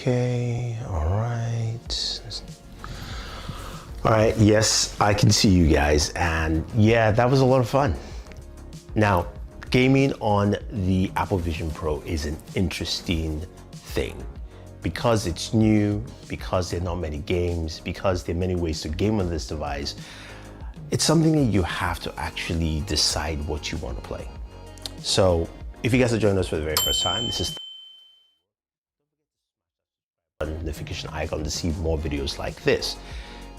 Okay, all right, yes, I can see you guys, and yeah, that was a lot of fun. Now, gaming on the Apple Vision Pro is an interesting thing because it's new, because there are not many games, because there are many ways to game on this device. It's something that you have to actually decide what you want to play. So if you guys are joining us for the very first time, this is the notification icon to see more videos like this.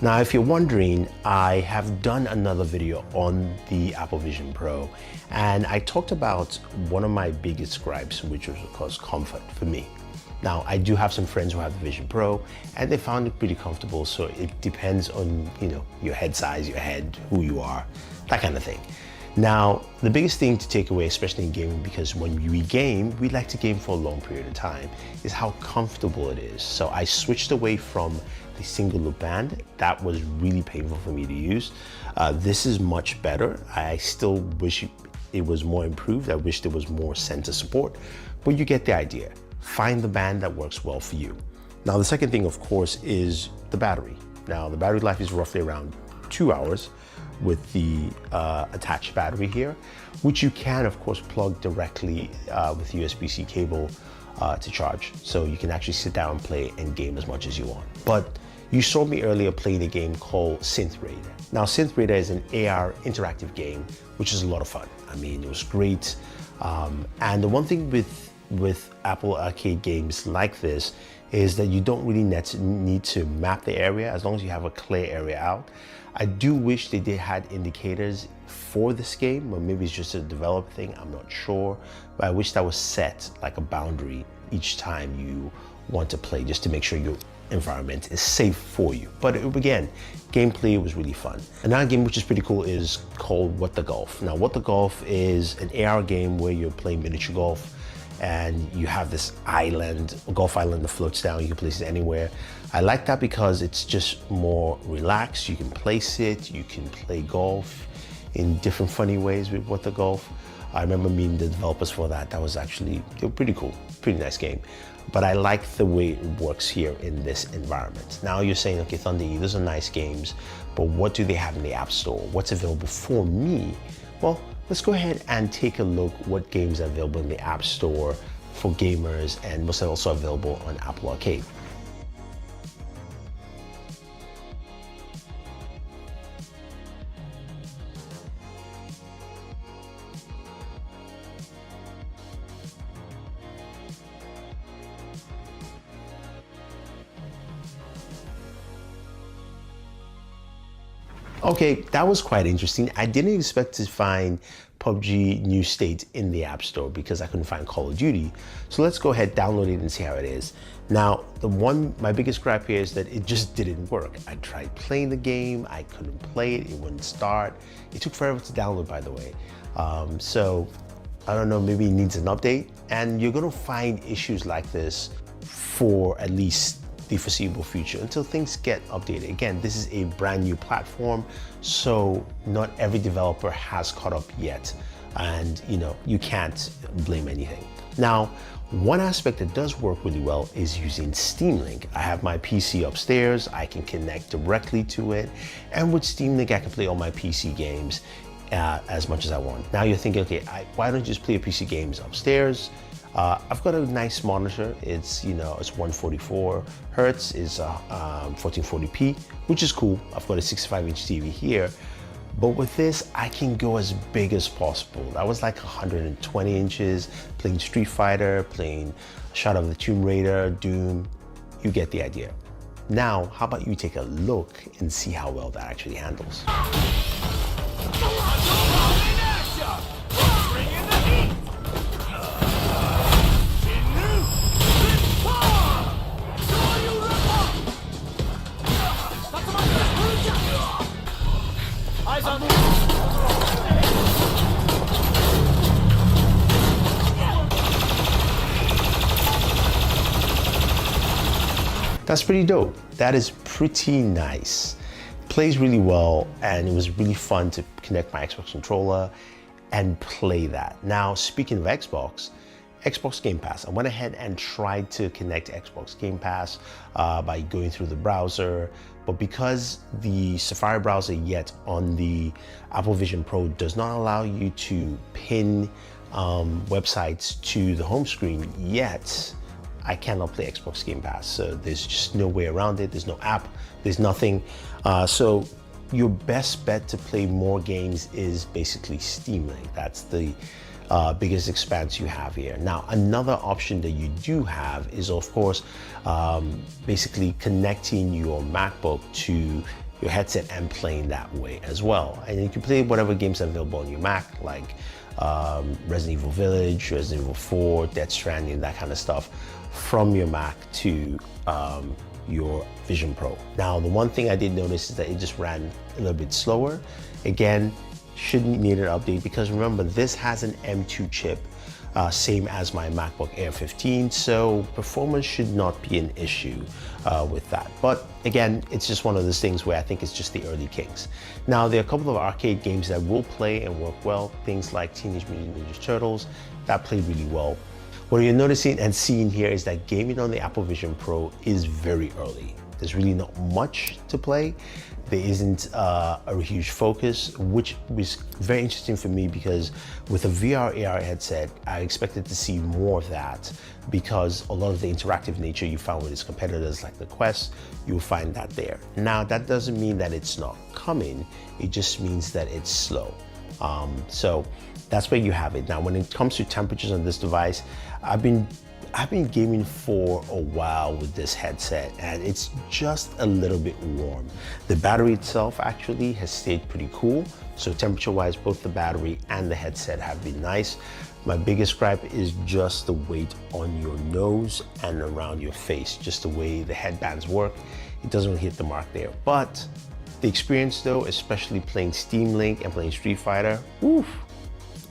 Now, if you're wondering, I have done another video on the Apple Vision Pro, and I talked about one of my biggest gripes, which was of course comfort for me. Now, I do have some friends who have the Vision Pro, and they found it pretty comfortable, so it depends on, your head size, your head, who you are, that kind of thing. Now, the biggest thing to take away, especially in gaming, because when we game, we like to game for a long period of time, is how comfortable it is. So I switched away from the single loop band. That was really painful for me to use. This is much better. I still wish it was more improved. I wish there was more center support, but you get the idea. Find the band that works well for you. Now, the second thing, of course, is the battery. Now, the battery life is roughly around 2 hours with the attached battery here, which you can, of course, plug directly with USB-C cable to charge. So you can actually sit down and play and game as much as you want. But you saw me earlier playing a game called Synth Raider. Now, Synth Raider is an AR interactive game, which is a lot of fun. I mean, it was great. And the one thing with Apple Arcade games like this is that you don't really need to map the area as long as you have a clear area out. I do wish they had indicators for this game, or maybe it's just a developer thing, I'm not sure. But I wish that was set like a boundary each time you want to play, just to make sure your environment is safe for you. But again, gameplay was really fun. Another game which is pretty cool is called What the Golf. Now, What the Golf is an AR game where you're playing miniature golf, and you have this island, a golf island that floats down. You can place it anywhere. I like that because it's just more relaxed. You can place it, you can play golf in different funny ways with What the Golf. I remember meeting the developers for that. That was actually pretty cool, pretty nice game. But I like the way it works here in this environment. Now you're saying, okay, Thunder E, those are nice games, but what do they have in the App Store? What's available for me? Well, let's go ahead and take a look what games are available in the App Store for gamers and what's also available on Apple Arcade. Okay, that was quite interesting. I didn't expect to find PUBG New State in the App Store because I couldn't find Call of Duty. So let's go ahead, download it and see how it is. Now, my biggest gripe here is that it just didn't work. I tried playing the game, I couldn't play it, it wouldn't start. It took forever to download, by the way. So I don't know, maybe it needs an update. And you're gonna find issues like this for at least the foreseeable future until things get updated. Again, this is a brand new platform, so not every developer has caught up yet, and you can't blame anything. Now, one aspect that does work really well is using Steam Link. I have my PC upstairs, I can connect directly to it, and with Steam Link I can play all my PC games as much as I want. Now you're thinking, okay, why don't you just play your PC games upstairs? I've got a nice monitor. It's 144 Hertz, it's 1440p, which is cool. I've got a 65-inch TV here, but with this, I can go as big as possible. That was like 120 inches, playing Street Fighter, playing Shadow of the Tomb Raider, Doom. You get the idea. Now, how about you take a look and see how well that actually handles. That's pretty dope. That is pretty nice. Plays really well, and it was really fun to connect my Xbox controller and play that. Now, speaking of Xbox, Xbox Game Pass. I went ahead and tried to connect to Xbox Game Pass by going through the browser, but because the Safari browser yet on the Apple Vision Pro does not allow you to pin websites to the home screen yet, I cannot play Xbox Game Pass. So there's just no way around it. There's no app, there's nothing. So your best bet to play more games is basically Steam Link. That's the biggest expanse you have here. Now, another option that you do have is, of course, basically connecting your MacBook to your headset and playing that way as well. And you can play whatever games are available on your Mac, like Resident Evil Village, Resident Evil 4, Death Stranding, that kind of stuff, from your Mac to your Vision Pro. Now, the one thing I did notice is that it just ran a little bit slower. Again, shouldn't need an update because remember, this has an M2 chip, same as my MacBook Air 15, so performance should not be an issue with that. But again, it's just one of those things where I think it's just the early kings. Now, there are a couple of arcade games that will play and work well, things like Teenage Mutant Ninja Turtles, that played really well. What you're noticing and seeing here is that gaming on the Apple Vision Pro is very early. There's really not much to play. There isn't a huge focus, which was very interesting for me because with a VR AR headset, I expected to see more of that because a lot of the interactive nature you found with its competitors like the Quest, you'll find that there. Now, that doesn't mean that it's not coming. It just means that it's slow. So that's where you have it. Now, when it comes to temperatures on this device, I've been gaming for a while with this headset and it's just a little bit warm. The battery itself actually has stayed pretty cool. So temperature wise, both the battery and the headset have been nice. My biggest gripe is just the weight on your nose and around your face, just the way the headbands work. It doesn't really hit the mark there. But the experience though, especially playing Steam Link and playing Street Fighter, oof,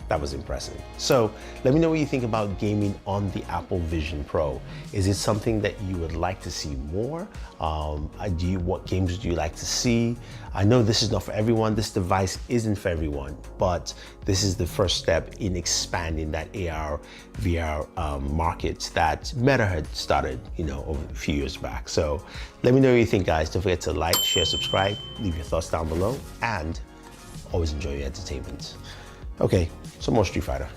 that was impressive. So let me know what you think about gaming on the Apple Vision Pro. Is it something that you would like to see more? What games do you like to see? I know this is not for everyone. This device isn't for everyone, but this is the first step in expanding that AR, VR market that Meta had started, over a few years back. So let me know what you think, guys. Don't forget to like, share, subscribe, leave your thoughts down below, and always enjoy your entertainment. Okay, some more Street Fighter.